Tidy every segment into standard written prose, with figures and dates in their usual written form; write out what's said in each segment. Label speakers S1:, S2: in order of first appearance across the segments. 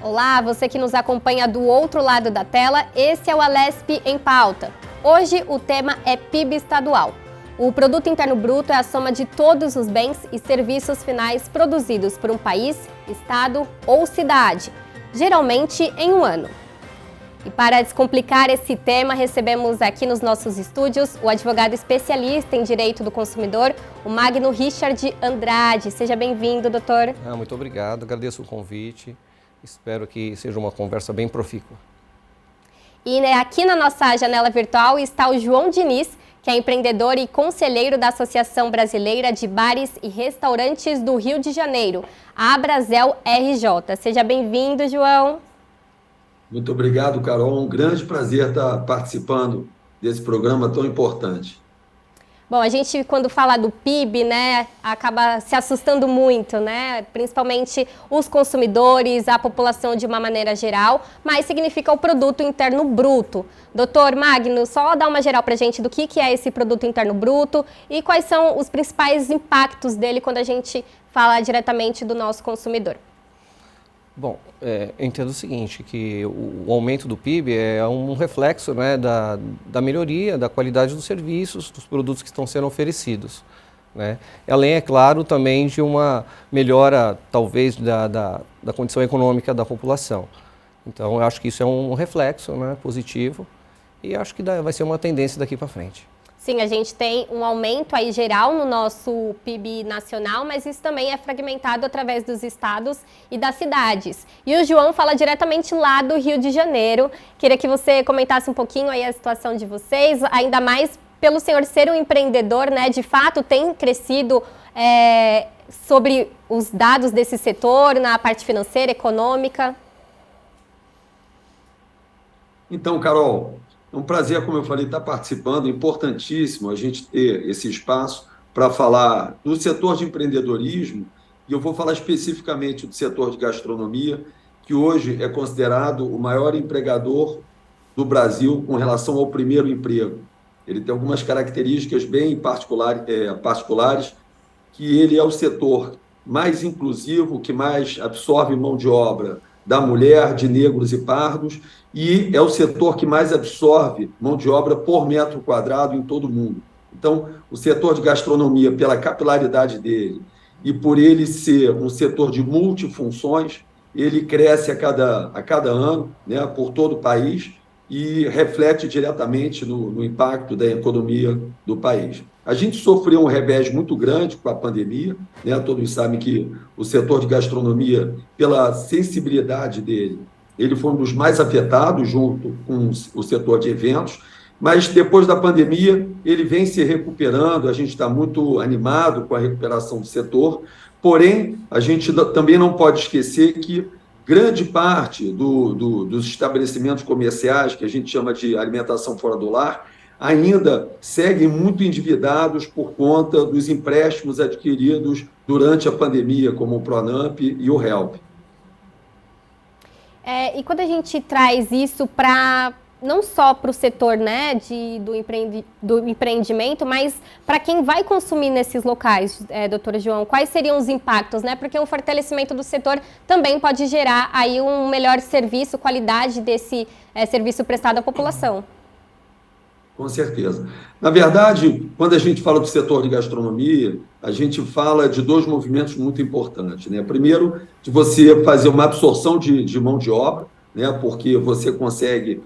S1: Olá, você que nos acompanha do outro lado da tela, esse é o Alesp em Pauta. Hoje o tema é PIB estadual. O Produto Interno Bruto é a soma de todos os bens e serviços finais produzidos por um país, estado ou cidade, geralmente em um ano. E para descomplicar esse tema, recebemos aqui nos nossos estúdios o advogado especialista em Direito do Consumidor, o Magno Richard Andrade. Seja bem-vindo, doutor.
S2: Muito obrigado, agradeço o convite. Espero que seja uma conversa bem profícua.
S1: E aqui na nossa janela virtual está o João Diniz, que é empreendedor e conselheiro da Associação Brasileira de Bares e Restaurantes do Rio de Janeiro, a Abrazel RJ. Seja bem-vindo, João.
S3: Muito obrigado, Carol. Um grande prazer estar participando desse programa tão importante.
S1: Bom, a gente, quando fala do PIB, acaba se assustando muito, principalmente os consumidores, a população de uma maneira geral, mas significa o Produto Interno Bruto. Doutor Magno, só dá uma geral para a gente do que é esse Produto Interno Bruto e quais são os principais impactos dele quando a gente fala diretamente do nosso consumidor.
S2: Bom, eu entendo o seguinte, que o aumento do PIB é um reflexo da melhoria da qualidade dos serviços, dos produtos que estão sendo oferecidos. Além, é claro, também de uma melhora, talvez, da condição econômica da população. Então, eu acho que isso é um reflexo positivo e acho que vai ser uma tendência daqui para frente.
S1: Sim, a gente tem um aumento aí geral no nosso PIB nacional, mas isso também é fragmentado através dos estados e das cidades. E o João fala diretamente lá do Rio de Janeiro. Queria que você comentasse um pouquinho aí a situação de vocês, ainda mais pelo senhor ser um empreendedor, de fato tem crescido sobre os dados desse setor, na parte financeira, econômica.
S3: Então, Carol, é um prazer, como eu falei, estar participando. Importantíssimo a gente ter esse espaço para falar do setor de empreendedorismo, e eu vou falar especificamente do setor de gastronomia, que hoje é considerado o maior empregador do Brasil com relação ao primeiro emprego. Ele tem algumas características bem particulares, que ele é o setor mais inclusivo, que mais absorve mão de obra da mulher, de negros e pardos, e é o setor que mais absorve mão de obra por metro quadrado em todo o mundo. Então, o setor de gastronomia, pela capilaridade dele e por ele ser um setor de multifunções, ele cresce a cada ano, por todo o país, e reflete diretamente no impacto da economia do país. A gente sofreu um revés muito grande com a pandemia, todos sabem que o setor de gastronomia, pela sensibilidade dele, ele foi um dos mais afetados junto com o setor de eventos, mas depois da pandemia ele vem se recuperando, a gente está muito animado com a recuperação do setor, porém a gente também não pode esquecer que grande parte dos estabelecimentos comerciais, que a gente chama de alimentação fora do lar, ainda seguem muito endividados por conta dos empréstimos adquiridos durante a pandemia, como o Pronamp e o HELP.
S1: E quando a gente traz isso para não só para o setor do empreendimento, mas para quem vai consumir nesses locais, doutor João, quais seriam os impactos? Porque um fortalecimento do setor também pode gerar aí um melhor serviço, qualidade desse serviço prestado à população.
S3: Com certeza. Na verdade, quando a gente fala do setor de gastronomia, a gente fala de dois movimentos muito importantes. Primeiro, de você fazer uma absorção de mão de obra, porque você consegue,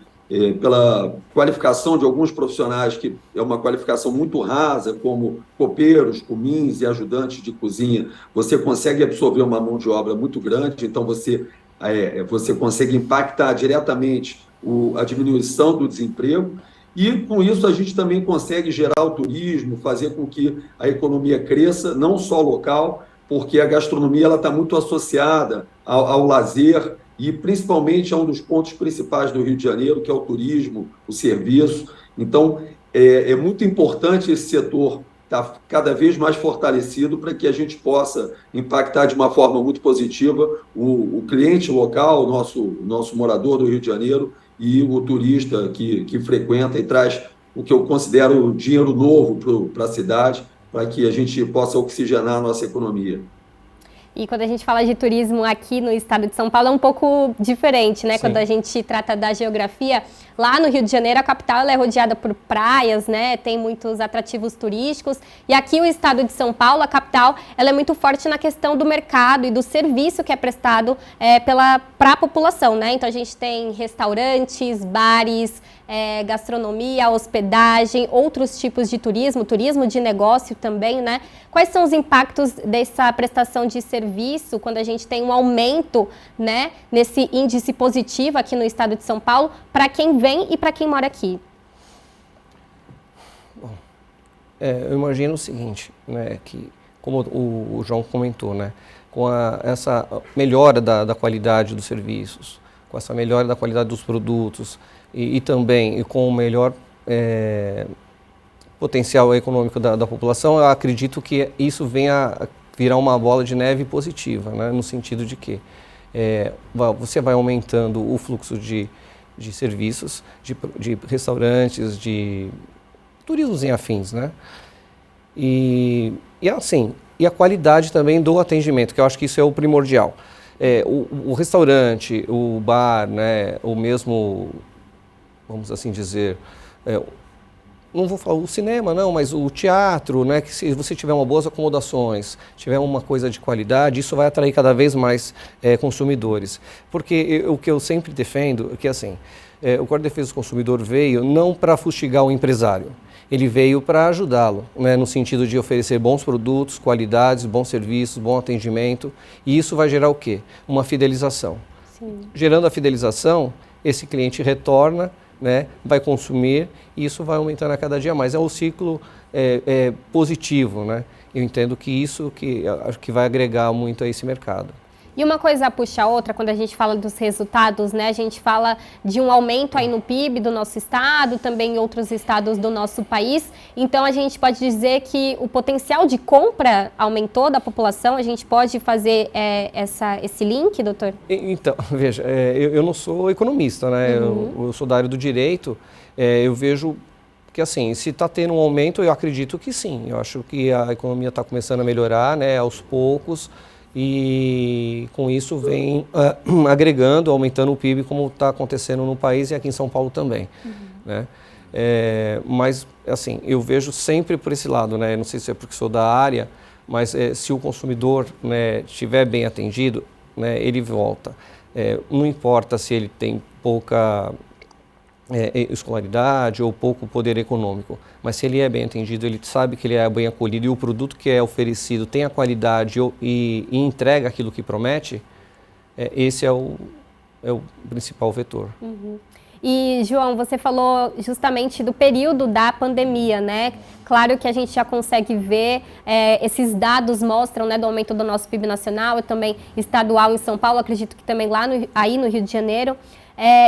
S3: pela qualificação de alguns profissionais, que é uma qualificação muito rasa, como copeiros, cumins e ajudantes de cozinha, você consegue absorver uma mão de obra muito grande, então você consegue impactar diretamente a diminuição do desemprego. E, com isso, a gente também consegue gerar o turismo, fazer com que a economia cresça, não só local, porque a gastronomia está muito associada ao lazer e, principalmente, a um dos pontos principais do Rio de Janeiro, que é o turismo, o serviço. Então, é muito importante esse setor estar cada vez mais fortalecido para que a gente possa impactar de uma forma muito positiva o cliente local, o nosso morador do Rio de Janeiro, e o turista que frequenta e traz o que eu considero dinheiro novo para a cidade, para que a gente possa oxigenar a nossa economia.
S1: E quando a gente fala de turismo aqui no estado de São Paulo é um pouco diferente, né? Sim. Quando a gente trata da geografia, lá no Rio de Janeiro, a capital ela é rodeada por praias, né? Tem muitos atrativos turísticos. E aqui o estado de São Paulo, a capital, ela é muito forte na questão do mercado e do serviço que é prestado para a população, né? Então a gente tem restaurantes, bares, gastronomia, hospedagem, outros tipos de turismo de negócio também, né? Quais são os impactos dessa prestação de serviço quando a gente tem um aumento, né, nesse índice positivo aqui no estado de São Paulo para quem vem e para quem mora aqui?
S2: Bom, eu imagino o seguinte, né, que como o João comentou, né, com essa melhora da qualidade dos serviços, com essa melhora da qualidade dos produtos e também com o melhor potencial econômico da população, eu acredito que isso venha a virar uma bola de neve positiva, né, no sentido de que você vai aumentando o fluxo de serviços, de restaurantes, de turismos em afins, né? E assim, e a qualidade também do atendimento, que eu acho que isso é o primordial. O restaurante, o bar, né, ou mesmo, vamos assim dizer, não vou falar o cinema não, mas o teatro, né, que se você tiver uma boas acomodações, tiver uma coisa de qualidade, isso vai atrair cada vez mais consumidores. Porque o que eu sempre defendo é que assim, o Código de Defesa do Consumidor veio não para fustigar o empresário, ele veio para ajudá-lo, né, no sentido de oferecer bons produtos, qualidades, bons serviços, bom atendimento, e isso vai gerar o quê? Uma fidelização. Sim. Gerando a fidelização, esse cliente retorna, né, vai consumir e isso vai aumentando a cada dia mais. É um ciclo positivo, né? Eu entendo que isso que vai agregar muito a esse mercado.
S1: E uma coisa puxa a outra, quando a gente fala dos resultados, né? A gente fala de um aumento aí no PIB do nosso estado, também em outros estados do nosso país. Então, a gente pode dizer que o potencial de compra aumentou da população? A gente pode fazer esse link, doutor?
S2: Então, veja, eu não sou economista, né? Eu sou da área do direito. Eu vejo que, assim, se está tendo um aumento, eu acredito que sim. Eu acho que a economia está começando a melhorar, né, aos poucos. E com isso vem agregando, aumentando o PIB, como está acontecendo no país e aqui em São Paulo também. Né? Mas, assim, eu vejo sempre por esse lado, né? Não sei se é porque sou da área, mas se o consumidor, né, estiver bem atendido, né, ele volta. Não importa se ele tem pouca escolaridade ou pouco poder econômico, mas se ele é bem atendido, ele sabe que ele é bem acolhido e o produto que é oferecido tem a qualidade e entrega aquilo que promete, esse é o principal vetor.
S1: E, João, você falou justamente do período da pandemia, né? Claro que a gente já consegue ver, esses dados mostram, né, do aumento do nosso PIB nacional e também estadual em São Paulo, acredito que também lá aí no Rio de Janeiro.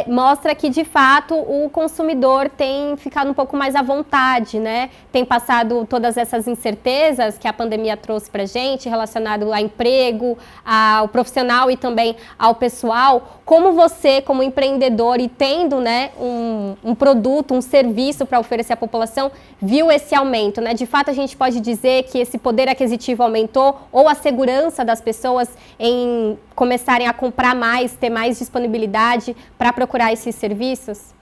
S1: Mostra que, de fato, o consumidor tem ficado um pouco mais à vontade, né? Tem passado todas essas incertezas que a pandemia trouxe para a gente, relacionado a emprego, ao profissional e também ao pessoal. Como você, como empreendedor e tendo, né, um produto, um serviço para oferecer à população, viu esse aumento, né? De fato, a gente pode dizer que esse poder aquisitivo aumentou ou a segurança das pessoas em começarem a comprar mais, ter mais disponibilidade para procurar esses serviços?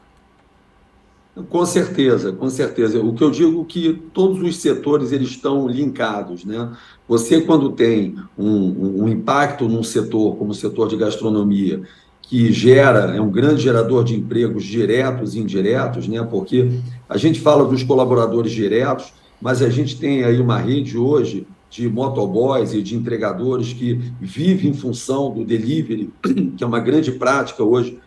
S3: Com certeza, com certeza. O que eu digo é que todos os setores eles estão linkados, né? Você, quando tem um impacto num setor, como o setor de gastronomia, que é um grande gerador de empregos diretos e indiretos, né? Porque a gente fala dos colaboradores diretos, mas a gente tem aí uma rede hoje de motoboys e de entregadores que vivem em função do delivery, que é uma grande prática hoje,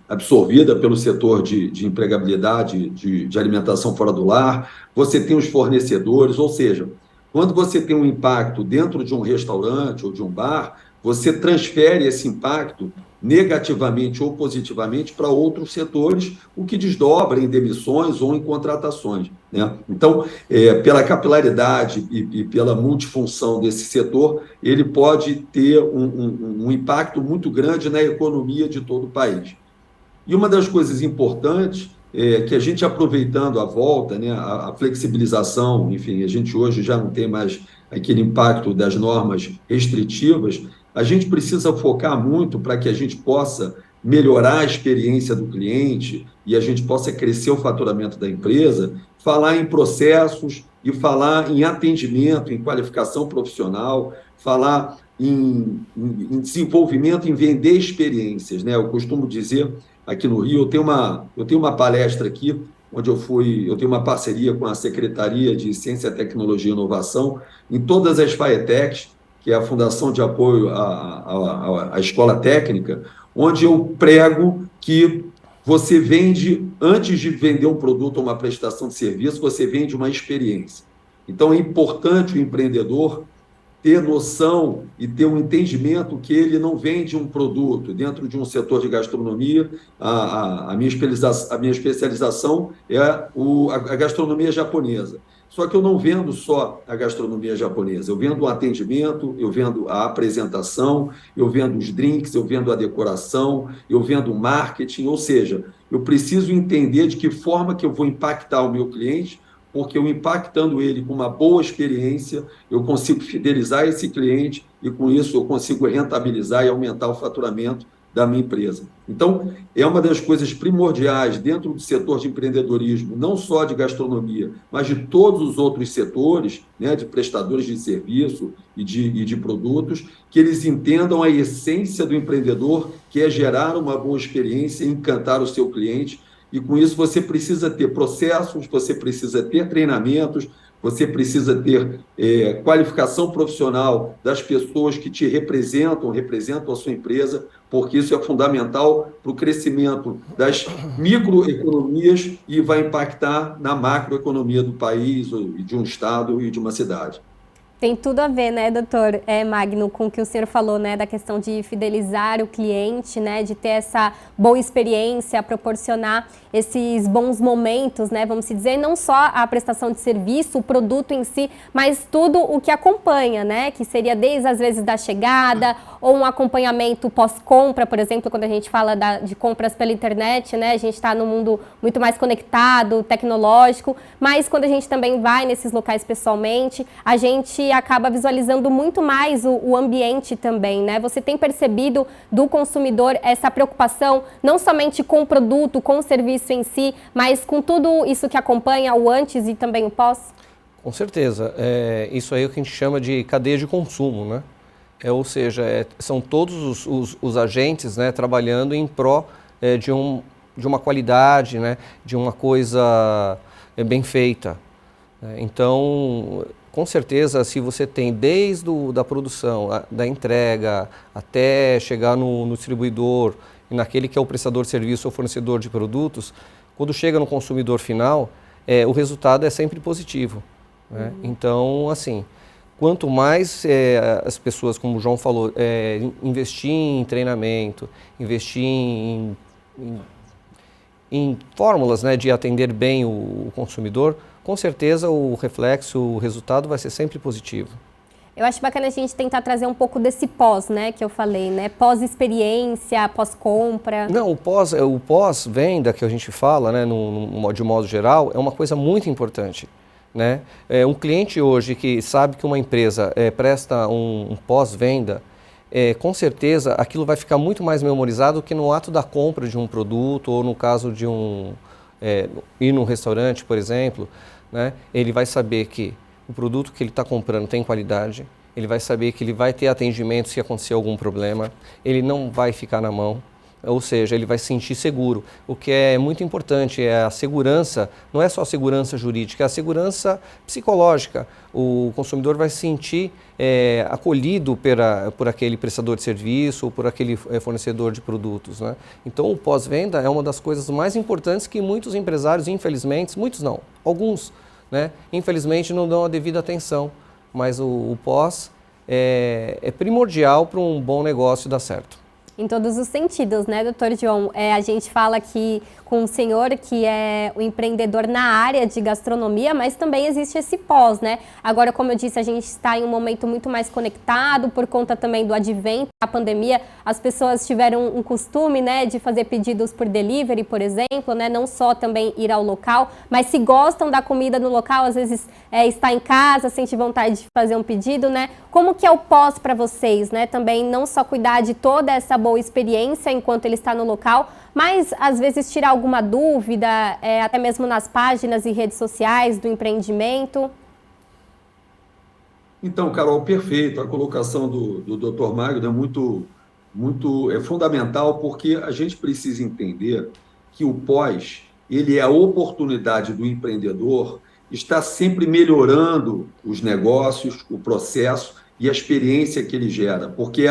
S3: absorvida pelo setor de empregabilidade, de alimentação fora do lar. Você tem os fornecedores, ou seja, quando você tem um impacto dentro de um restaurante ou de um bar, você transfere esse impacto negativamente ou positivamente para outros setores, o que desdobra em demissões ou em contratações, né? Então, pela capilaridade e pela multifunção desse setor, ele pode ter um impacto muito grande na economia de todo o país. E uma das coisas importantes é que a gente, aproveitando a volta, né, a flexibilização, enfim, a gente hoje já não tem mais aquele impacto das normas restritivas, a gente precisa focar muito para que a gente possa melhorar a experiência do cliente e a gente possa crescer o faturamento da empresa, falar em processos e falar em atendimento, em qualificação profissional, falar em desenvolvimento, em vender experiências, né? Eu costumo dizer aqui no Rio, eu tenho uma palestra aqui onde eu tenho uma parceria com a Secretaria de Ciência, Tecnologia e Inovação, em todas as FAETECs, que é a Fundação de Apoio à Escola Técnica, onde eu prego que você vende, antes de vender um produto ou uma prestação de serviço, você vende uma experiência. Então, é importante o empreendedor ter noção e ter um entendimento que ele não vende um produto. Dentro de um setor de gastronomia, a minha especialização é a gastronomia japonesa. Só que eu não vendo só a gastronomia japonesa, eu vendo o atendimento, eu vendo a apresentação, eu vendo os drinks, eu vendo a decoração, eu vendo o marketing, ou seja, eu preciso entender de que forma que eu vou impactar o meu cliente, porque eu impactando ele com uma boa experiência, eu consigo fidelizar esse cliente e, com isso, eu consigo rentabilizar e aumentar o faturamento da minha empresa. Então, é uma das coisas primordiais dentro do setor de empreendedorismo, não só de gastronomia, mas de todos os outros setores, né, de prestadores de serviço e de produtos, que eles entendam a essência do empreendedor, que é gerar uma boa experiência e encantar o seu cliente. E com isso você precisa ter processos, você precisa ter treinamentos, você precisa ter qualificação profissional das pessoas que te representam a sua empresa, porque isso é fundamental para o crescimento das microeconomias e vai impactar na macroeconomia do país, de um estado e de uma cidade.
S1: Tem tudo a ver, né, doutor Magno, com o que o senhor falou, né, da questão de fidelizar o cliente, né, de ter essa boa experiência, proporcionar esses bons momentos, né, vamos dizer, não só a prestação de serviço, o produto em si, mas tudo o que acompanha, né, que seria desde às vezes da chegada ou um acompanhamento pós-compra, por exemplo, quando a gente fala de compras pela internet, né, a gente está num mundo muito mais conectado, tecnológico, mas quando a gente também vai nesses locais pessoalmente, a gente acaba visualizando muito mais o ambiente também, né? Você tem percebido do consumidor essa preocupação, não somente com o produto, com o serviço em si, mas com tudo isso que acompanha o antes e também o pós?
S2: Com certeza. Isso aí é o que a gente chama de cadeia de consumo, né? Ou seja, são todos os agentes, né, trabalhando em pró de uma qualidade, né, de uma coisa bem feita. Então, com certeza, se você tem desde da produção, da entrega, até chegar no distribuidor, e naquele que é o prestador de serviço ou fornecedor de produtos, quando chega no consumidor final, o resultado é sempre positivo. Né? Então, assim, quanto mais as pessoas, como o João falou, investir em treinamento, investir em fórmulas, né, de atender bem o consumidor, com certeza o reflexo, o resultado vai ser sempre positivo.
S1: Eu acho bacana a gente tentar trazer um pouco desse pós, né, que eu falei, né, pós-experiência, pós-compra.
S2: Não, o pós-venda que a gente fala, né, de modo geral, é uma coisa muito importante. Né? Um cliente hoje que sabe que uma empresa presta um pós-venda, com certeza aquilo vai ficar muito mais memorizado que no ato da compra de um produto ou no caso de ir num restaurante, por exemplo, né? Ele vai saber que o produto que ele está comprando tem qualidade, ele vai saber que ele vai ter atendimento se acontecer algum problema, ele não vai ficar na mão, ou seja, ele vai se sentir seguro. O que é muito importante é a segurança, não é só a segurança jurídica, é a segurança psicológica. O consumidor vai se sentir acolhido por aquele prestador de serviço ou por aquele fornecedor de produtos. Né? Então, o pós-venda é uma das coisas mais importantes que muitos empresários, infelizmente, muitos não, alguns, né, infelizmente não dão a devida atenção, mas o pós é primordial para um bom negócio dar certo.
S1: Em todos os sentidos, né, doutor João? A gente fala aqui com o senhor que é o empreendedor na área de gastronomia, mas também existe esse pós, né? Agora, como eu disse, a gente está em um momento muito mais conectado por conta também do advento da pandemia. As pessoas tiveram um costume, né, de fazer pedidos por delivery, por exemplo, né? Não só também ir ao local, mas se gostam da comida no local, às vezes está em casa, sente vontade de fazer um pedido, né? Como que é o pós para vocês, né? Também não só cuidar de toda essa boa experiência enquanto ele está no local, mas às vezes tirar alguma dúvida, até mesmo nas páginas e redes sociais do empreendimento.
S3: Então, Carol, perfeito. A colocação do Dr. Magno é fundamental, porque a gente precisa entender que o pós, ele é a oportunidade do empreendedor estar sempre melhorando os negócios, o processo e a experiência que ele gera, porque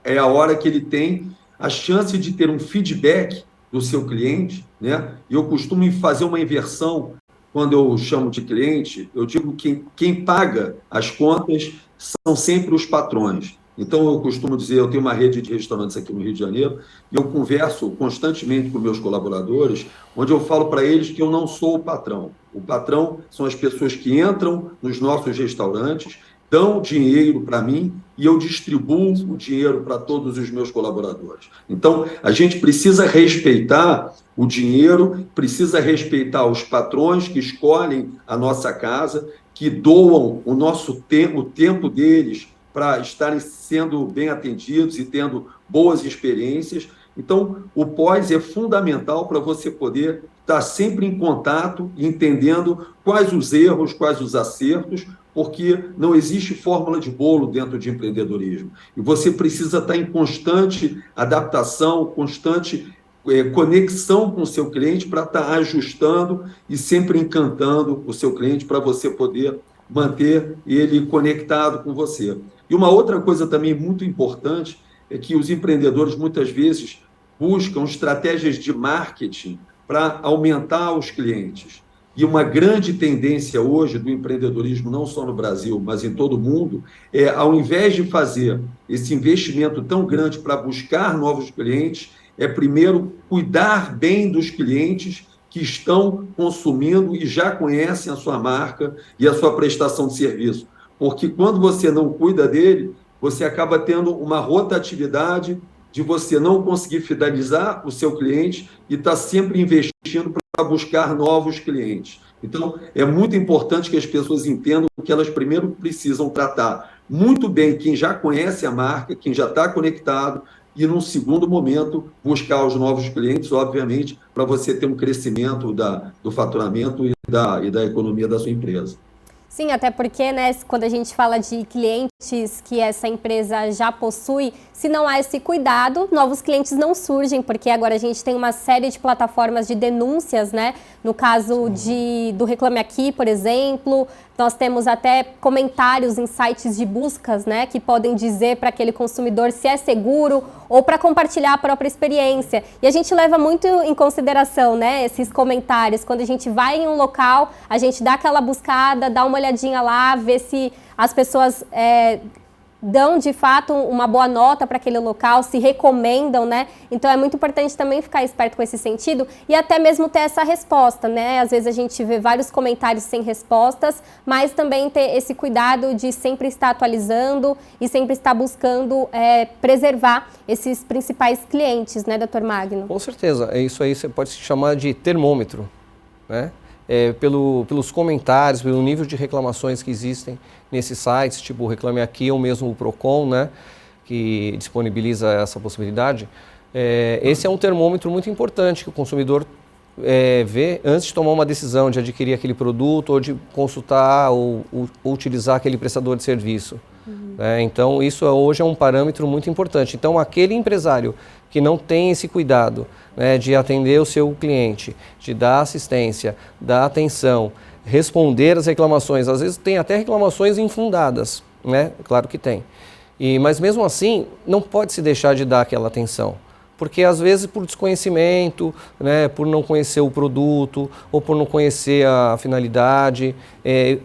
S3: é a hora que ele tem a chance de ter um feedback do seu cliente, né? E eu costumo fazer uma inversão quando eu chamo de cliente, eu digo que quem paga as contas são sempre os patrões. Então, eu costumo dizer, eu tenho uma rede de restaurantes aqui no Rio de Janeiro, e eu converso constantemente com meus colaboradores, onde eu falo para eles que eu não sou o patrão. O patrão são as pessoas que entram nos nossos restaurantes, dão dinheiro para mim e eu distribuo o dinheiro para todos os meus colaboradores. Então, a gente precisa respeitar o dinheiro, precisa respeitar os patrões que escolhem a nossa casa, que doam o tempo deles para estarem sendo bem atendidos e tendo boas experiências. Então, o pós é fundamental para você poder estar sempre em contato, entendendo quais os erros, quais os acertos, porque não existe fórmula de bolo dentro de empreendedorismo. E você precisa estar em constante adaptação, constante conexão com o seu cliente para estar ajustando e sempre encantando o seu cliente para você poder manter ele conectado com você. E uma outra coisa também muito importante é que os empreendedores muitas vezes buscam estratégias de marketing para aumentar os clientes. E uma grande tendência hoje do empreendedorismo, não só no Brasil, mas em todo o mundo, ao invés de fazer esse investimento tão grande para buscar novos clientes, primeiro cuidar bem dos clientes que estão consumindo e já conhecem a sua marca e a sua prestação de serviço. Porque quando você não cuida dele, você acaba tendo uma rotatividade de você não conseguir fidelizar o seu cliente e estar sempre investindo para buscar novos clientes. Então, é muito importante que as pessoas entendam que elas primeiro precisam tratar muito bem quem já conhece a marca, quem já está conectado, e, num segundo momento, buscar os novos clientes, obviamente, para você ter um crescimento do faturamento e da economia da sua empresa.
S1: Sim, até porque, né, quando a gente fala de clientes que essa empresa já possui, se não há esse cuidado, novos clientes não surgem, porque agora a gente tem uma série de plataformas de denúncias, né? No caso do Reclame Aqui, por exemplo, nós temos até comentários em sites de buscas, né, que podem dizer para aquele consumidor se é seguro ou para compartilhar a própria experiência. E a gente leva muito em consideração, né, esses comentários. Quando a gente vai em um local, a gente dá aquela buscada, dá uma olhadinha lá, vê se as pessoas dão de fato uma boa nota para aquele local, se recomendam, né? Então é muito importante também ficar esperto com esse sentido e até mesmo ter essa resposta, né? Às vezes a gente vê vários comentários sem respostas, mas também ter esse cuidado de sempre estar atualizando e sempre estar buscando preservar esses principais clientes, né, Dr. Magno?
S2: Com certeza, isso aí você pode se chamar de termômetro, né? Pelos comentários, pelo nível de reclamações que existem nesses sites, tipo o Reclame Aqui ou mesmo o Procon, né, que disponibiliza essa possibilidade, esse é um termômetro muito importante que o consumidor vê antes de tomar uma decisão de adquirir aquele produto ou de consultar ou utilizar aquele prestador de serviço. Então, isso hoje é um parâmetro muito importante. Então, aquele empresário que não tem esse cuidado, né, de atender o seu cliente, de dar assistência, dar atenção, responder às reclamações, às vezes tem até reclamações infundadas, né? Claro que tem. Mas mesmo assim, não pode se deixar de dar aquela atenção. Porque às vezes por desconhecimento, né, por não conhecer o produto ou por não conhecer a finalidade,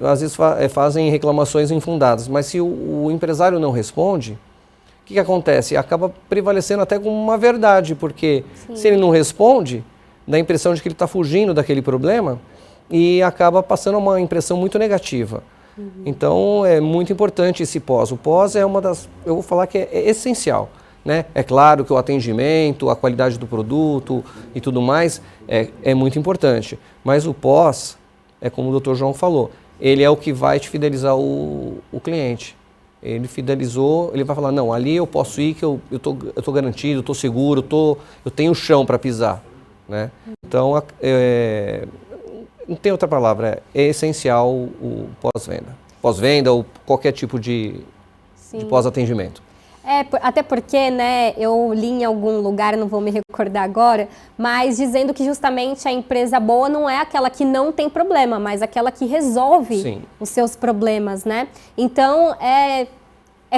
S2: às vezes fazem reclamações infundadas. Mas se o empresário não responde, que acontece? Acaba prevalecendo até como uma verdade, porque
S1: Sim.
S2: se ele não responde, dá a impressão de que ele está fugindo daquele problema e acaba passando uma impressão muito negativa. Então, é muito importante esse pós. O pós é uma das, eu vou falar que é essencial, né? É claro que o atendimento, a qualidade do produto e tudo mais é muito importante, mas o pós, é como o Dr. João falou, ele é o que vai te fidelizar o cliente. Ele fidelizou, ele vai falar, não, ali eu posso ir que eu tô garantido, eu estou seguro, eu tenho chão para pisar, né? Então, não tem outra palavra, é essencial o pós-venda. Pós-venda ou qualquer tipo de pós-atendimento.
S1: Até porque, né, eu li em algum lugar, não vou me recordar agora, mas dizendo que justamente a empresa boa não é aquela que não tem problema, mas aquela que resolve os seus problemas, né? Então, é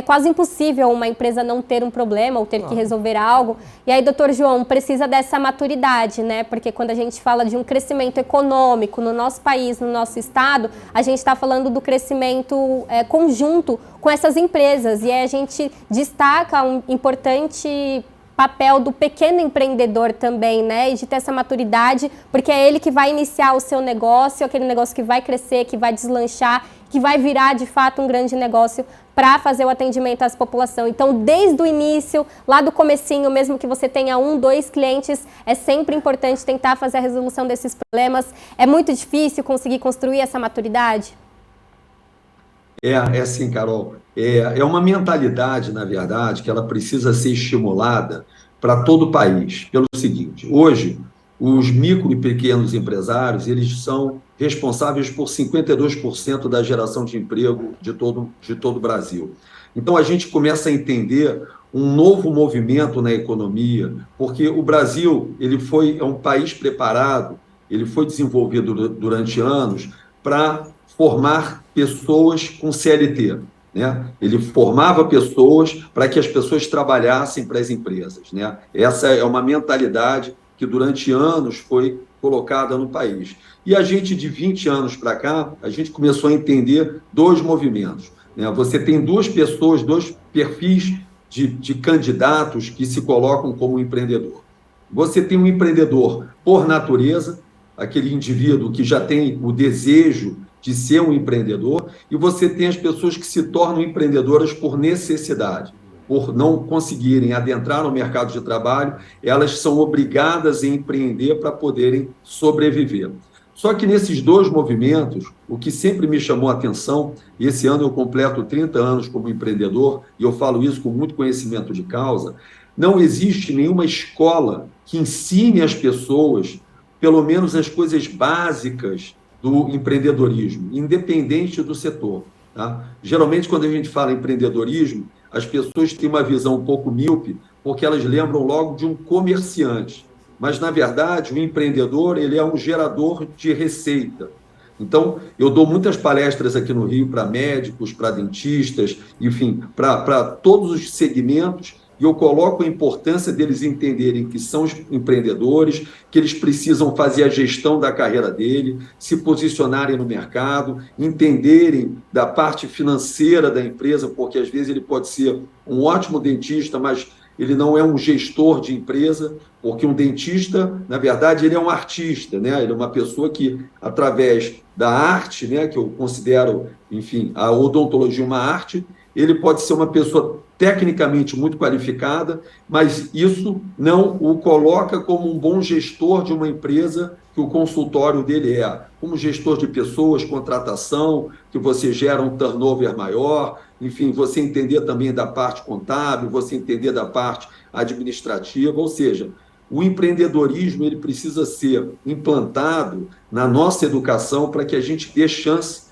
S1: quase impossível uma empresa não ter um problema ou ter que resolver algo. E aí, doutor João, precisa dessa maturidade, né? Porque quando a gente fala de um crescimento econômico no nosso país, no nosso estado, a gente está falando do crescimento conjunto com essas empresas. E aí a gente destaca um importante papel do pequeno empreendedor também, né? E de ter essa maturidade, porque é ele que vai iniciar o seu negócio, aquele negócio que vai crescer, que vai deslanchar, que vai virar de fato um grande negócio para fazer o atendimento às população. Então, desde o início, lá do comecinho, mesmo que você tenha 1, 2 clientes, é sempre importante tentar fazer a resolução desses problemas. É muito difícil conseguir construir essa maturidade?
S3: É assim, Carol. É uma mentalidade, na verdade, que ela precisa ser estimulada para todo o país. Pelo seguinte, hoje, os micro e pequenos empresários, eles são responsáveis por 52% da geração de emprego de todo o Brasil. Então, a gente começa a entender um novo movimento na economia, porque o Brasil é um país preparado, ele foi desenvolvido durante anos para formar pessoas com CLT, né? Ele formava pessoas para que as pessoas trabalhassem para as empresas, né? Essa é uma mentalidade que durante anos foi colocada no país. E a gente, de 20 anos para cá, a gente começou a entender 2 movimentos, né? Você tem 2 pessoas, 2 perfis de candidatos que se colocam como empreendedor. Você tem um empreendedor por natureza, aquele indivíduo que já tem o desejo de ser um empreendedor, e você tem as pessoas que se tornam empreendedoras por necessidade, por não conseguirem adentrar no mercado de trabalho, elas são obrigadas a empreender para poderem sobreviver. Só que nesses 2 movimentos, o que sempre me chamou a atenção, e esse ano eu completo 30 anos como empreendedor, e eu falo isso com muito conhecimento de causa, não existe nenhuma escola que ensine as pessoas, pelo menos as coisas básicas do empreendedorismo, independente do setor. Tá? Geralmente, quando a gente fala em empreendedorismo, as pessoas têm uma visão um pouco míope, porque elas lembram logo de um comerciante. Mas, na verdade, o empreendedor ele é um gerador de receita. Então, eu dou muitas palestras aqui no Rio para médicos, para dentistas, enfim, para todos os segmentos, e eu coloco a importância deles entenderem que são empreendedores, que eles precisam fazer a gestão da carreira dele, se posicionarem no mercado, entenderem da parte financeira da empresa, porque às vezes ele pode ser um ótimo dentista, mas ele não é um gestor de empresa, porque um dentista, na verdade, ele é um artista, né? Ele é uma pessoa que, através da arte, né, que eu considero, enfim, a odontologia uma arte, ele pode ser uma pessoa tecnicamente muito qualificada, mas isso não o coloca como um bom gestor de uma empresa que o consultório dele é. Como gestor de pessoas, contratação, que você gera um turnover maior, enfim, você entender também da parte contábil, você entender da parte administrativa, ou seja, o empreendedorismo ele precisa ser implantado na nossa educação para que a gente dê chance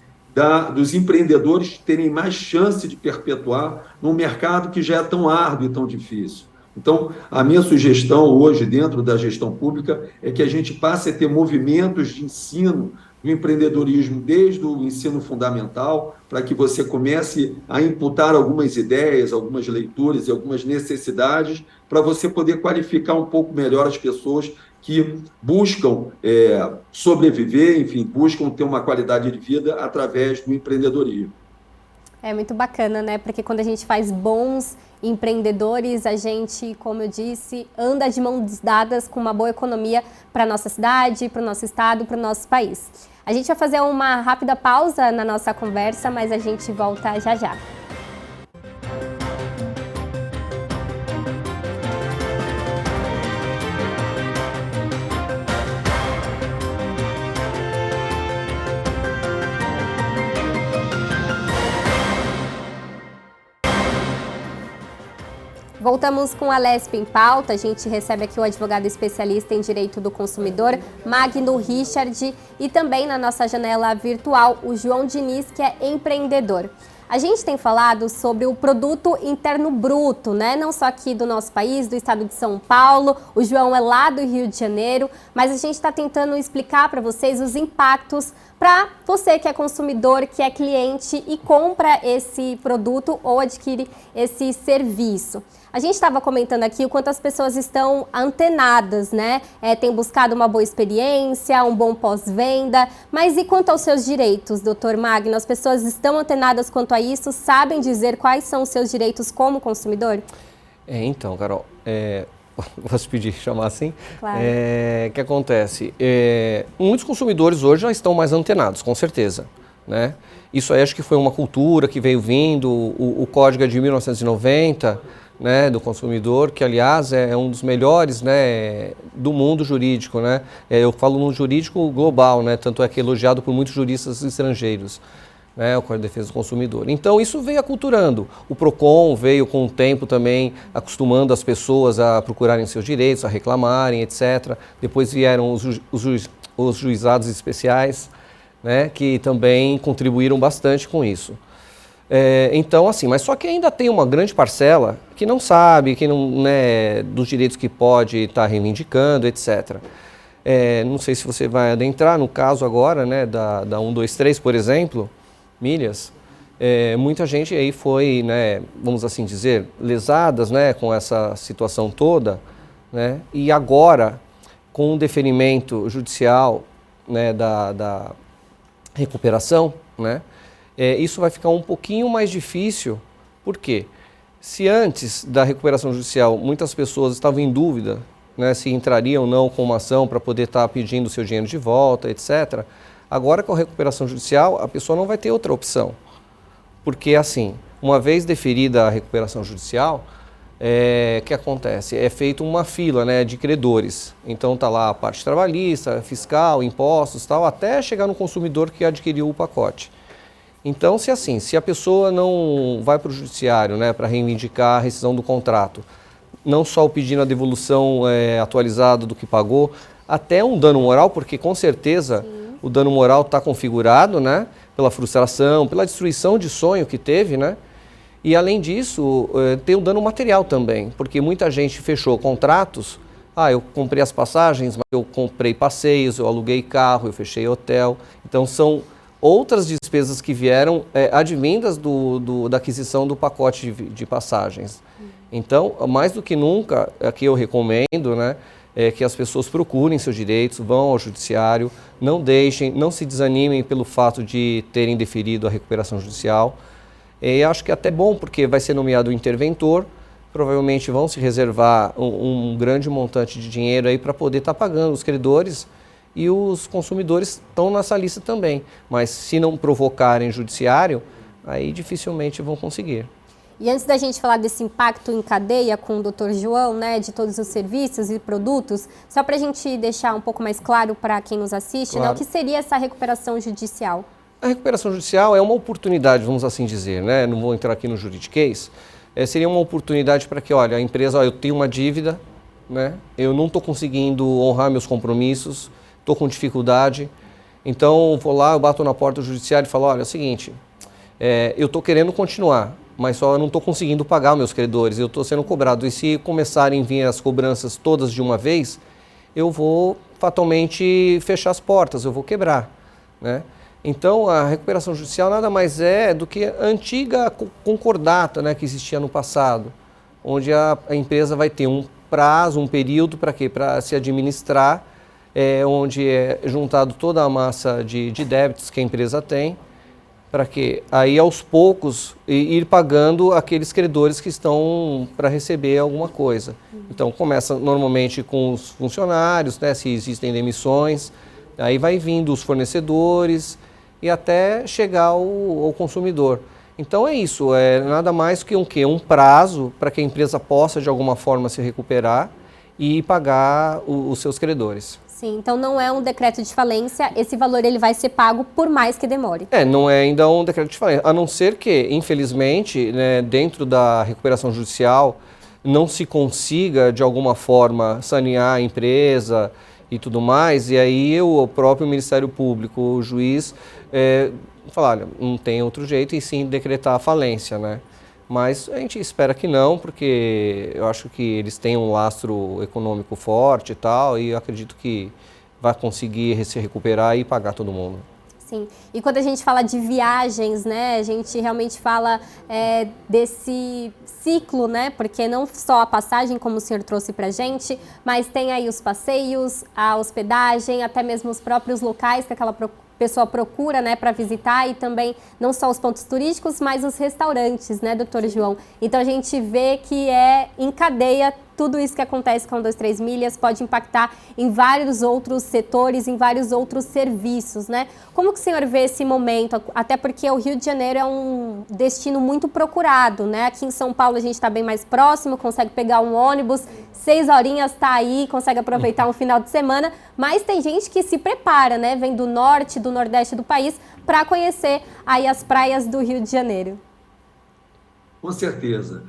S3: dos empreendedores terem mais chance de perpetuar num mercado que já é tão árduo e tão difícil. Então, a minha sugestão hoje, dentro da gestão pública, é que a gente passe a ter movimentos de ensino do empreendedorismo desde o ensino fundamental, para que você comece a imputar algumas ideias, algumas leituras e algumas necessidades, para você poder qualificar um pouco melhor as pessoas que buscam sobreviver, enfim, buscam ter uma qualidade de vida através do empreendedorismo.
S1: É muito bacana, né? Porque quando a gente faz bons empreendedores, a gente, como eu disse, anda de mãos dadas com uma boa economia para a nossa cidade, para o nosso estado, para o nosso país. A gente vai fazer uma rápida pausa na nossa conversa, mas a gente volta já já. Voltamos com a Alesp em pauta. A gente recebe aqui o advogado especialista em direito do consumidor, Magno Richard, e também na nossa janela virtual, o João Diniz, que é empreendedor. A gente tem falado sobre o produto interno bruto, né? Não só aqui do nosso país, do estado de São Paulo. O João é lá do Rio de Janeiro, mas a gente está tentando explicar para vocês os impactos para você que é consumidor, que é cliente e compra esse produto ou adquire esse serviço. A gente estava comentando aqui o quanto as pessoas estão antenadas, né? Tem buscado uma boa experiência, um bom pós-venda. Mas e quanto aos seus direitos, doutor Magno? As pessoas estão antenadas quanto a isso? Sabem dizer quais são os seus direitos como consumidor?
S2: Então, Carol, posso pedir chamar assim?
S1: Claro.
S2: O que acontece? Muitos consumidores hoje já estão mais antenados, com certeza, né? Isso aí acho que foi uma cultura que veio vindo, o código é de 1990, né, do consumidor, que aliás é um dos melhores, né, do mundo jurídico, né? Eu falo no jurídico global, né, tanto é que é elogiado por muitos juristas estrangeiros, né, o Código de Defesa do Consumidor. Então isso veio aculturando. O PROCON veio com o tempo também acostumando as pessoas a procurarem seus direitos, a reclamarem, etc. Depois vieram os juizados especiais, né, que também contribuíram bastante com isso. Então, assim, mas só que ainda tem uma grande parcela que não sabe, que não, né, dos direitos que pode estar reivindicando, etc. Não sei se você vai adentrar no caso agora, né, da 123, por exemplo, milhas. Muita gente aí foi, né, vamos assim dizer, lesadas, né, com essa situação toda, né, e agora, com o deferimento judicial, né, da recuperação, né, isso vai ficar um pouquinho mais difícil. Por quê? Se antes da recuperação judicial muitas pessoas estavam em dúvida, né, se entrariam ou não com uma ação para poder estar pedindo o seu dinheiro de volta, etc., agora com a recuperação judicial a pessoa não vai ter outra opção. Porque assim, uma vez deferida a recuperação judicial, que acontece? É feita uma fila, né, de credores. Então está lá a parte trabalhista, fiscal, impostos, tal, até chegar no consumidor que adquiriu o pacote. Então, se a pessoa não vai para o judiciário, né, para reivindicar a rescisão do contrato, não só pedindo a devolução atualizada do que pagou, até um dano moral, porque com certeza o dano moral está configurado, né, pela frustração, pela destruição de sonho que teve, né, e além disso tem o dano material também, porque muita gente fechou contratos, eu comprei as passagens, mas eu comprei passeios, eu aluguei carro, eu fechei hotel, então são outras despesas que vieram advindas da aquisição do pacote de passagens. Então, mais do que nunca, aqui eu recomendo, né, que as pessoas procurem seus direitos, vão ao judiciário, não se desanimem pelo fato de terem deferido a recuperação judicial. E acho que é até bom, porque vai ser nomeado o interventor, provavelmente vão se reservar um grande montante de dinheiro aí para poder estar pagando os credores. E os consumidores estão nessa lista também, mas se não provocarem judiciário, aí dificilmente vão conseguir.
S1: E antes da gente falar desse impacto em cadeia com o Dr. João, né, de todos os serviços e produtos, só para a gente deixar um pouco mais claro para quem nos assiste, claro, né, o que seria essa recuperação judicial? A
S2: recuperação judicial é uma oportunidade, vamos assim dizer, né, não vou entrar aqui no juridiquês, seria uma oportunidade para que, olha, a empresa, eu tenho uma dívida, né, eu não estou conseguindo honrar meus compromissos, estou com dificuldade, então vou lá, eu bato na porta do judiciário e falo, olha, é o seguinte, eu estou querendo continuar, mas só eu não estou conseguindo pagar meus credores, eu estou sendo cobrado, e se começarem a vir as cobranças todas de uma vez, eu vou fatalmente fechar as portas, eu vou quebrar, né? Então a recuperação judicial nada mais é do que a antiga concordata, né, que existia no passado, onde a empresa vai ter um prazo, um período para quê? Para se administrar, onde é juntado toda a massa de débitos que a empresa tem, para que aí aos poucos ir pagando aqueles credores que estão para receber alguma coisa. Então começa normalmente com os funcionários, né, se existem demissões, aí vai vindo os fornecedores e até chegar ao consumidor. Então é isso, é nada mais que um prazo para que a empresa possa de alguma forma se recuperar e pagar os seus credores.
S1: Sim, então não é um decreto de falência, esse valor ele vai ser pago por mais que demore.
S2: Não é ainda um decreto de falência, a não ser que, infelizmente, né, dentro da recuperação judicial, não se consiga, de alguma forma, sanear a empresa e tudo mais, e aí o próprio Ministério Público, o juiz, falar, olha, não tem outro jeito, e sim decretar a falência, né? Mas a gente espera que não, porque eu acho que eles têm um lastro econômico forte e tal, e eu acredito que vai conseguir se recuperar e pagar todo mundo.
S1: Sim, e quando a gente fala de viagens, né, a gente realmente fala desse ciclo, né, porque não só a passagem, como o senhor trouxe pra gente, mas tem aí os passeios, a hospedagem, até mesmo os próprios locais que aquela pessoa procura, né, para visitar, e também não só os pontos turísticos, mas os restaurantes, né, doutor João? Então a gente vê que em cadeia tudo isso que acontece com 123 Milhas pode impactar em vários outros setores, em vários outros serviços, né? Como que o senhor vê esse momento? Até porque o Rio de Janeiro é um destino muito procurado, né? Aqui em São Paulo a gente está bem mais próximo, consegue pegar um ônibus, 6 horinhas está aí, consegue aproveitar um final de semana, mas tem gente que se prepara, né? Vem do norte, do nordeste do país para conhecer aí as praias do Rio de Janeiro.
S3: Com certeza.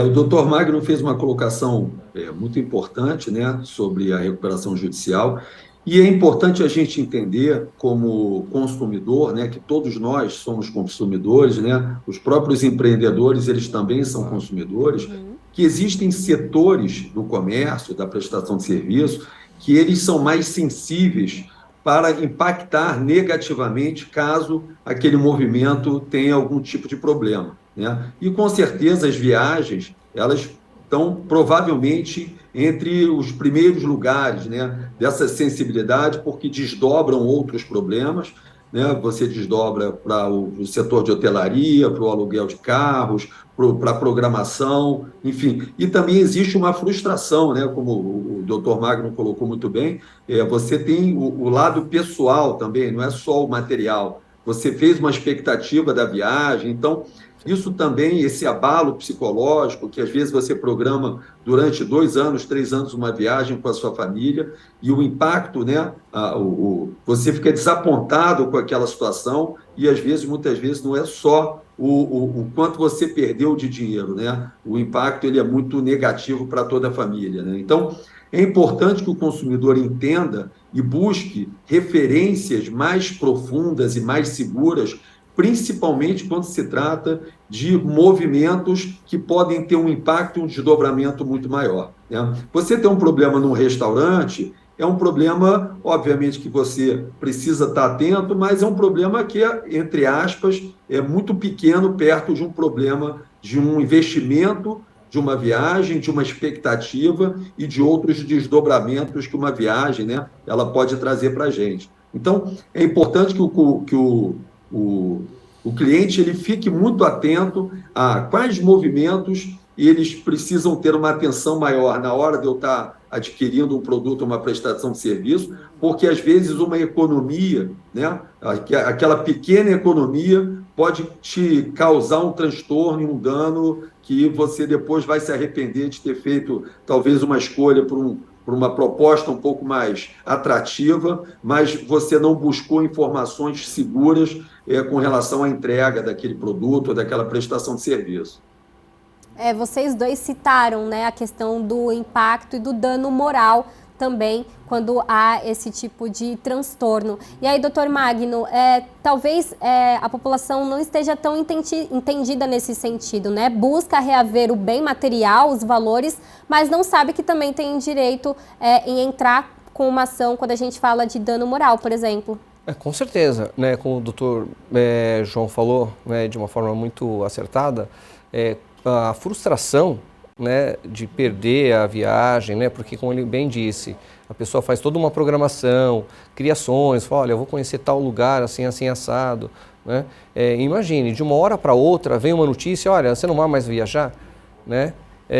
S3: O doutor Magno fez uma colocação muito importante, né, sobre a recuperação judicial, e é importante a gente entender, como consumidor, né, que todos nós somos consumidores, né, os próprios empreendedores, eles também são consumidores, que existem setores do comércio, da prestação de serviço, que eles são mais sensíveis para impactar negativamente caso aquele movimento tenha algum tipo de problema, né? E, com certeza, as viagens, elas estão provavelmente entre os primeiros lugares, né, dessa sensibilidade, porque desdobram outros problemas, né? Você desdobra para o setor de hotelaria, para o aluguel de carros, para a programação, enfim. E também existe uma frustração, né? Como o doutor Magno colocou muito bem, você tem o lado pessoal também, não é só o material. Você fez uma expectativa da viagem, então isso também, esse abalo psicológico, que às vezes você programa durante 2 anos, 3 anos uma viagem com a sua família, e o impacto, né, você fica desapontado com aquela situação, e às vezes, muitas vezes, não é só o quanto você perdeu de dinheiro, né? O impacto ele é muito negativo para toda a família, né? Então, é importante que o consumidor entenda e busque referências mais profundas e mais seguras, principalmente quando se trata de movimentos que podem ter um impacto e um desdobramento muito maior, né? Você ter um problema num restaurante é um problema, obviamente, que você precisa estar atento, mas é um problema que, entre aspas, é muito pequeno perto de um problema de um investimento, de uma viagem, de uma expectativa e de outros desdobramentos que uma viagem, né, ela pode trazer para a gente. Então, é importante que o cliente ele fique muito atento a quais movimentos eles precisam ter uma atenção maior na hora de eu estar adquirindo um produto, uma prestação de serviço, porque às vezes uma economia, né, aquela pequena economia pode te causar um transtorno e um dano que você depois vai se arrepender de ter feito talvez uma escolha por uma proposta um pouco mais atrativa, mas você não buscou informações seguras com relação à entrega daquele produto ou daquela prestação de serviço.
S1: Vocês dois citaram, né, a questão do impacto e do dano moral também quando há esse tipo de transtorno. E aí, doutor Magno, talvez a população não esteja tão entendida nesse sentido, né? Busca reaver o bem material, os valores, mas não sabe que também tem direito em entrar com uma ação quando a gente fala de dano moral, por exemplo.
S2: Com certeza, né? Como o doutor João falou, né, de uma forma muito acertada, a frustração, né, de perder a viagem, né, porque, como ele bem disse, a pessoa faz toda uma programação, cria sonhos, fala, olha, eu vou conhecer tal lugar, assim, assim, assado, né? Imagine, de uma hora para outra vem uma notícia, olha, você não vai mais viajar, né?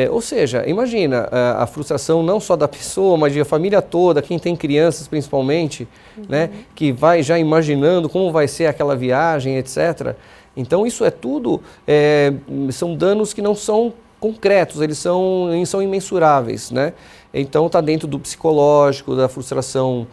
S2: Ou seja, imagina a frustração não só da pessoa, mas da família toda, quem tem crianças principalmente, né? Que vai já imaginando como vai ser aquela viagem, etc. Então isso é tudo, são danos que não são concretos, eles são imensuráveis, né? Então está dentro do psicológico, da frustração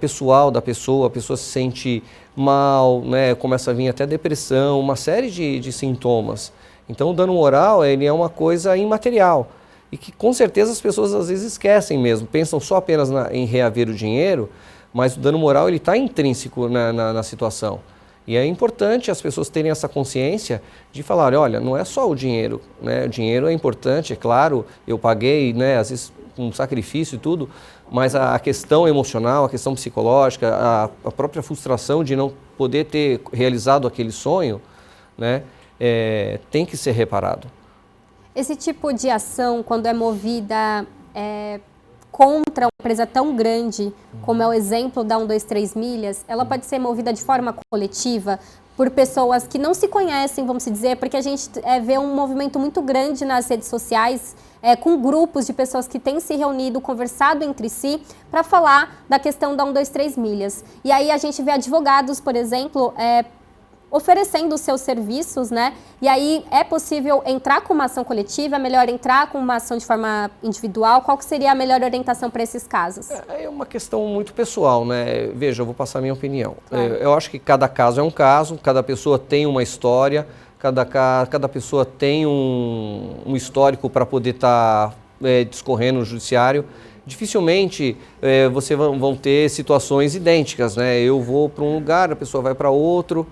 S2: pessoal da pessoa, a pessoa se sente mal, né? Começa a vir até depressão, uma série de sintomas. Então o dano moral ele é uma coisa imaterial e que com certeza as pessoas às vezes esquecem mesmo, pensam só apenas em reaver o dinheiro, mas o dano moral ele está intrínseco na situação. E é importante as pessoas terem essa consciência de falar, olha, não é só o dinheiro, né? O dinheiro é importante, é claro, eu paguei, né, às vezes com sacrifício e tudo, mas a questão emocional, a questão psicológica, a própria frustração de não poder ter realizado aquele sonho, né? Tem que ser reparado.
S1: Esse tipo de ação, quando é movida contra uma empresa tão grande, como é o exemplo da 123 Milhas, ela pode ser movida de forma coletiva por pessoas que não se conhecem, vamos dizer, porque a gente vê um movimento muito grande nas redes sociais, com grupos de pessoas que têm se reunido, conversado entre si, para falar da questão da 123 Milhas. E aí a gente vê advogados, por exemplo, oferecendo os seus serviços, né? E aí é possível entrar com uma ação coletiva, é melhor entrar com uma ação de forma individual? Qual que seria a melhor orientação para esses casos?
S2: É uma questão muito pessoal, né? Veja, eu vou passar a minha opinião.
S1: Claro.
S2: Eu acho que cada caso é um caso, cada pessoa tem uma história, cada pessoa tem um histórico para poder estar discorrendo no judiciário. Dificilmente vocês vão ter situações idênticas, né? Eu vou para um lugar, a pessoa vai para outro.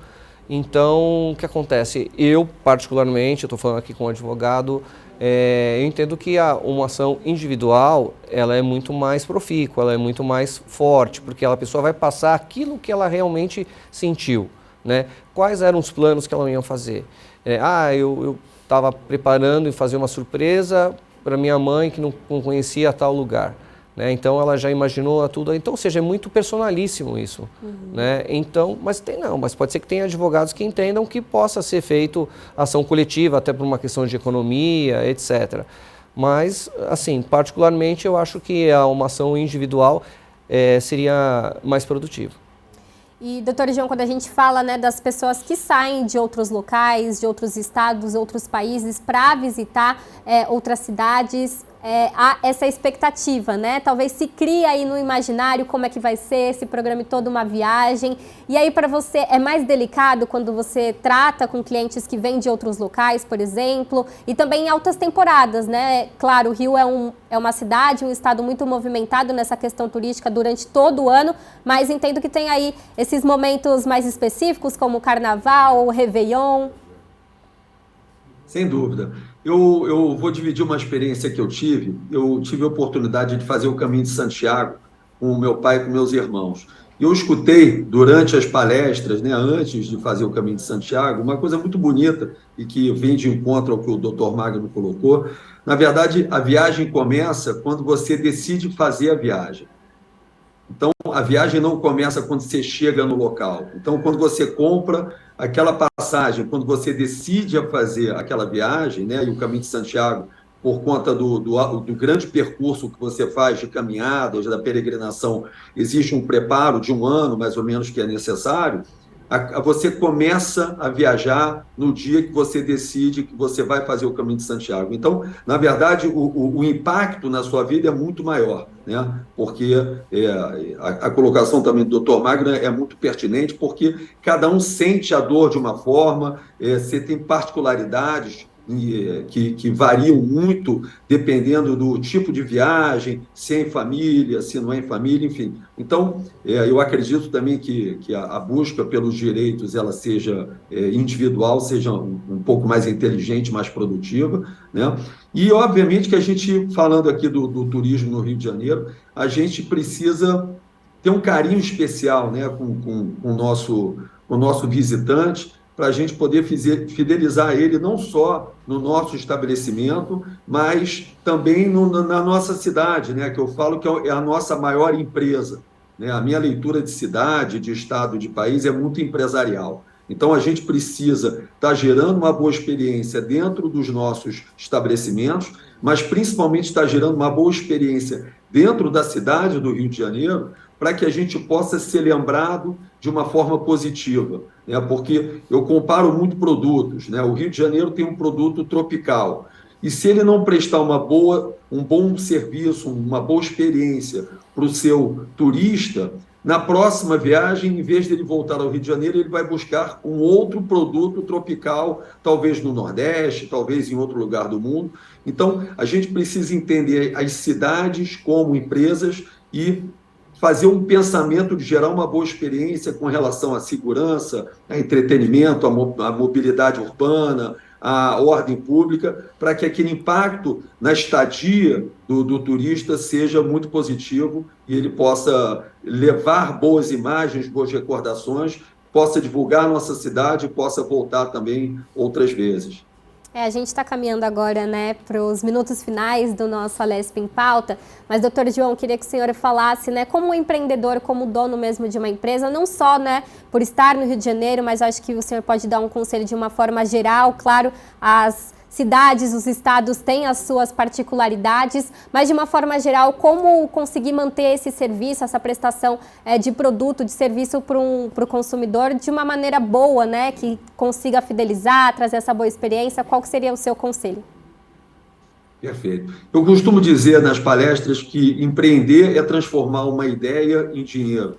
S2: Então, o que acontece? Eu, particularmente, eu estou falando aqui com um advogado, eu entendo que uma ação individual, ela é muito mais profícua, ela é muito mais forte, porque a pessoa vai passar aquilo que ela realmente sentiu, né? Quais eram os planos que ela ia fazer? Eu estava preparando e fazer uma surpresa para minha mãe que não conhecia tal lugar. Né? Então ela já imaginou tudo, então, ou seja, é muito personalíssimo isso, né? Então, mas pode ser que tenha advogados que entendam que possa ser feito ação coletiva, até por uma questão de economia, etc. Mas, assim, particularmente eu acho que uma ação individual seria mais produtiva.
S1: E, doutor João, quando a gente fala, né, das pessoas que saem de outros locais, de outros estados, outros países, para visitar outras cidades, há essa expectativa, né? Talvez se crie aí no imaginário como é que vai ser esse programa e toda uma viagem. E aí para você é mais delicado quando você trata com clientes que vêm de outros locais, por exemplo, e também em altas temporadas, né? Claro, o Rio é uma cidade, um estado muito movimentado nessa questão turística durante todo o ano, mas entendo que tem aí esses momentos mais específicos, como o Carnaval, o Réveillon.
S3: Sem dúvida. Eu vou dividir uma experiência que eu tive. Eu tive a oportunidade de fazer o Caminho de Santiago com o meu pai e com meus irmãos. E eu escutei durante as palestras, né, antes de fazer o Caminho de Santiago, uma coisa muito bonita e que vem de encontro ao que o Dr. Magno colocou. Na verdade, a viagem começa quando você decide fazer a viagem. Então, a viagem não começa quando você chega no local. Então, quando você compra aquela passagem, quando você decide a fazer aquela viagem, né, e o Caminho de Santiago, por conta do grande percurso que você faz de caminhadas, da peregrinação, existe um preparo de um ano, mais ou menos, que é necessário, você começa a viajar no dia que você decide que você vai fazer o Caminho de Santiago. Então, na verdade, o impacto na sua vida é muito maior, né? Porque a colocação também do Dr. Magno é muito pertinente, porque cada um sente a dor de uma forma, você tem particularidades que variam muito dependendo do tipo de viagem, se é em família, se não é em família, enfim. Então, eu acredito também que a busca pelos direitos ela seja individual, seja um pouco mais inteligente, mais produtiva, né? E, obviamente, que a gente, falando aqui do turismo no Rio de Janeiro, a gente precisa ter um carinho especial, né, com o nosso visitante, para a gente poder fidelizar ele não só no nosso estabelecimento, mas também na nossa cidade, né, que eu falo que é a nossa maior empresa, né? A minha leitura de cidade, de estado, de país é muito empresarial. Então, a gente precisa estar gerando uma boa experiência dentro dos nossos estabelecimentos, mas principalmente estar gerando uma boa experiência dentro da cidade do Rio de Janeiro, para que a gente possa ser lembrado de uma forma positiva, né? Porque eu comparo muito produtos, né? O Rio de Janeiro tem um produto tropical, e se ele não prestar um bom serviço, uma boa experiência para o seu turista, na próxima viagem, em vez dele voltar ao Rio de Janeiro, ele vai buscar um outro produto tropical, talvez no Nordeste, talvez em outro lugar do mundo. Então, a gente precisa entender as cidades como empresas e fazer um pensamento de gerar uma boa experiência com relação à segurança, a entretenimento, a mobilidade urbana, a ordem pública, para que aquele impacto na estadia do turista seja muito positivo e ele possa levar boas imagens, boas recordações, possa divulgar a nossa cidade e possa voltar também outras vezes.
S1: A gente está caminhando agora, né, para os minutos finais do nosso Alesp em Pauta, mas, doutor João, queria que o senhor falasse, né, como empreendedor, como dono mesmo de uma empresa, não só, né, por estar no Rio de Janeiro, mas acho que o senhor pode dar um conselho de uma forma geral. Claro, as cidades, os estados têm as suas particularidades, mas de uma forma geral, como conseguir manter esse serviço, essa prestação de produto, de serviço para o consumidor de uma maneira boa, né, que consiga fidelizar, trazer essa boa experiência. Qual que seria o seu conselho?
S3: Perfeito. Eu costumo dizer nas palestras que empreender é transformar uma ideia em dinheiro.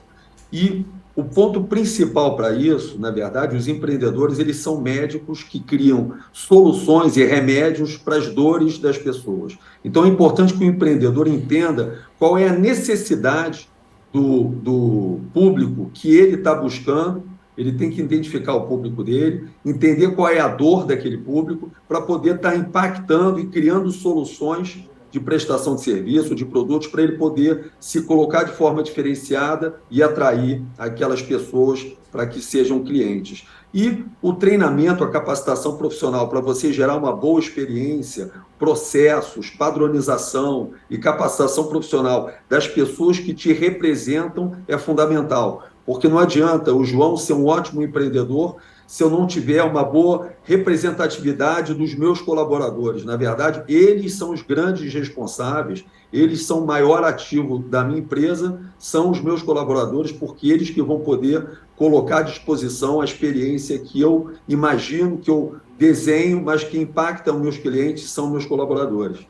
S3: E o ponto principal para isso, na verdade, os empreendedores, eles são médicos que criam soluções e remédios para as dores das pessoas. Então, é importante que o empreendedor entenda qual é a necessidade do público que ele está buscando. Ele tem que identificar o público dele, entender qual é a dor daquele público, para poder estar impactando e criando soluções de prestação de serviço, de produtos, para ele poder se colocar de forma diferenciada e atrair aquelas pessoas para que sejam clientes. E o treinamento, a capacitação profissional para você gerar uma boa experiência, processos, padronização e capacitação profissional das pessoas que te representam é fundamental. Porque não adianta o João ser um ótimo empreendedor se eu não tiver uma boa representatividade dos meus colaboradores. Na verdade, eles são os grandes responsáveis, eles são o maior ativo da minha empresa, são os meus colaboradores, porque eles que vão poder colocar à disposição a experiência que eu imagino, que eu desenho, mas que impacta os meus clientes, são meus colaboradores.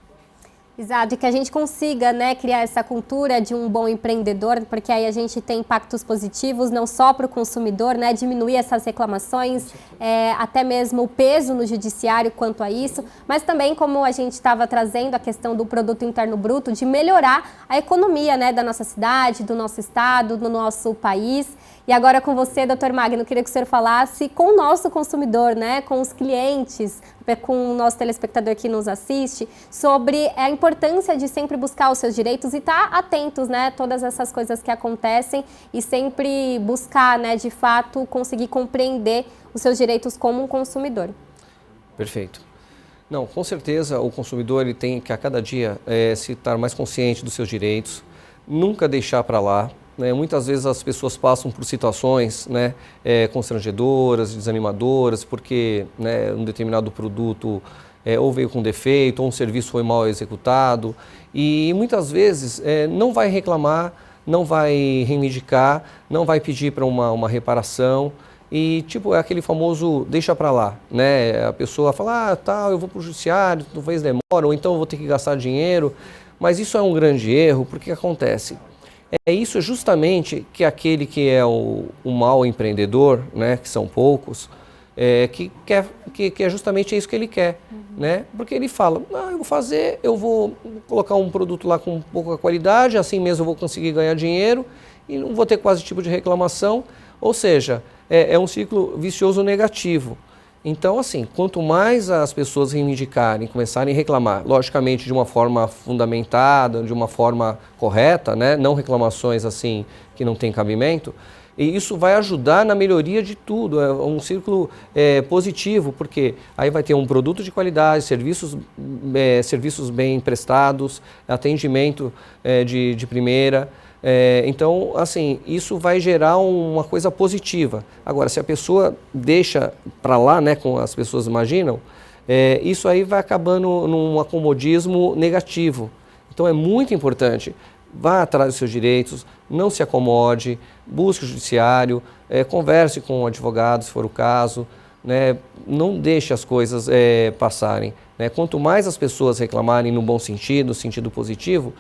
S1: Exato, e que a gente consiga, né, criar essa cultura de um bom empreendedor, porque aí a gente tem impactos positivos, não só para o consumidor, né, diminuir essas reclamações, até mesmo o peso no judiciário quanto a isso, mas também, como a gente estava trazendo a questão do produto interno bruto, de melhorar a economia, né, da nossa cidade, do nosso estado, do nosso país. E agora com você, doutor Magno, queria que o senhor falasse com o nosso consumidor, né, com os clientes, com o nosso telespectador que nos assiste, sobre a importância de sempre buscar os seus direitos e estar atentos, né, a todas essas coisas que acontecem e sempre buscar, né, de fato, conseguir compreender os seus direitos como um consumidor.
S2: Perfeito. Não, com certeza o consumidor ele tem que a cada dia se estar mais consciente dos seus direitos, nunca deixar para lá. Muitas vezes as pessoas passam por situações, né, constrangedoras, desanimadoras, porque, né, um determinado produto ou veio com defeito, ou um serviço foi mal executado, e muitas vezes não vai reclamar, não vai reivindicar, não vai pedir para uma reparação, e tipo, é aquele famoso deixa para lá, né? A pessoa fala, eu vou para o judiciário, talvez demore, ou então eu vou ter que gastar dinheiro, mas isso é um grande erro, porque acontece? Isso justamente que aquele que é o mau empreendedor, né, que são poucos, que é justamente isso que ele quer, né? Porque ele fala, eu vou colocar um produto lá com pouca qualidade, assim mesmo eu vou conseguir ganhar dinheiro e não vou ter quase tipo de reclamação, ou seja, é um ciclo vicioso negativo. Então, assim, quanto mais as pessoas reivindicarem, começarem a reclamar, logicamente de uma forma fundamentada, de uma forma correta, né? Não reclamações assim que não tem cabimento, e isso vai ajudar na melhoria de tudo, é um círculo positivo, porque aí vai ter um produto de qualidade, serviços bem prestados, atendimento de primeira, Então, assim, isso vai gerar uma coisa positiva. Agora, se a pessoa deixa para lá, né, como as pessoas imaginam, isso aí vai acabando num acomodismo negativo. Então, é muito importante. Vá atrás dos seus direitos, não se acomode, busque o judiciário, converse com o advogado, se for o caso, né? Não deixe as coisas passarem. Né? Quanto mais as pessoas reclamarem no bom sentido, no sentido positivo,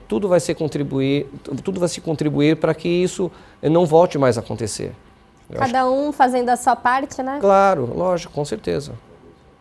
S2: tudo vai se contribuir para que isso não volte mais a acontecer.
S1: Cada um fazendo a sua parte, né?
S2: Claro, lógico, com certeza.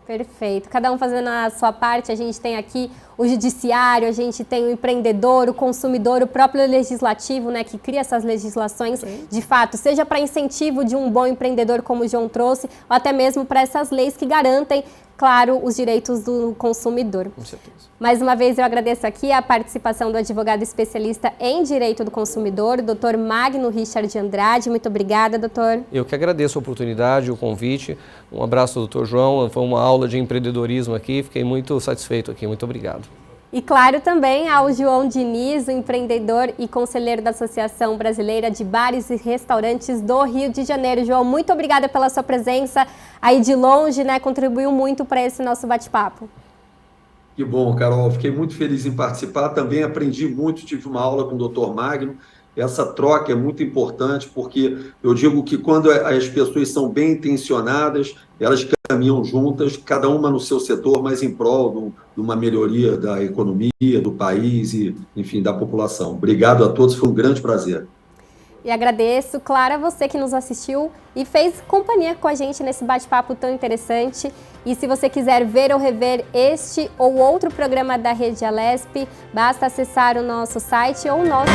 S1: Perfeito. Cada um fazendo a sua parte. A gente tem aqui o judiciário, a gente tem o empreendedor, o consumidor, o próprio legislativo, né, que cria essas legislações, de fato, seja para incentivo de um bom empreendedor, como o João trouxe, ou até mesmo para essas leis que garantem, claro, os direitos do consumidor.
S2: Com certeza.
S1: Mais uma vez, eu agradeço aqui a participação do advogado especialista em direito do consumidor, Dr. Magno Richard Andrade. Muito obrigada, doutor.
S2: Eu que agradeço a oportunidade, o convite. Um abraço, doutor João. Foi uma aula de empreendedorismo aqui. Fiquei muito satisfeito aqui. Muito obrigado.
S1: E claro também ao João Diniz, o empreendedor e conselheiro da Associação Brasileira de Bares e Restaurantes do Rio de Janeiro. João, muito obrigada pela sua presença aí de longe, né? Contribuiu muito para esse nosso bate-papo.
S3: Que bom, Carol. Fiquei muito feliz em participar. Também aprendi muito, tive uma aula com o Dr. Magno. Essa troca é muito importante, porque eu digo que quando as pessoas são bem intencionadas, elas caminham juntas, cada uma no seu setor, mas em prol de uma melhoria da economia, do país e, enfim, da população. Obrigado a todos, foi um grande prazer.
S1: E agradeço, claro, a você que nos assistiu e fez companhia com a gente nesse bate-papo tão interessante. E se você quiser ver ou rever este ou outro programa da Rede Alesp, basta acessar o nosso site ou o nosso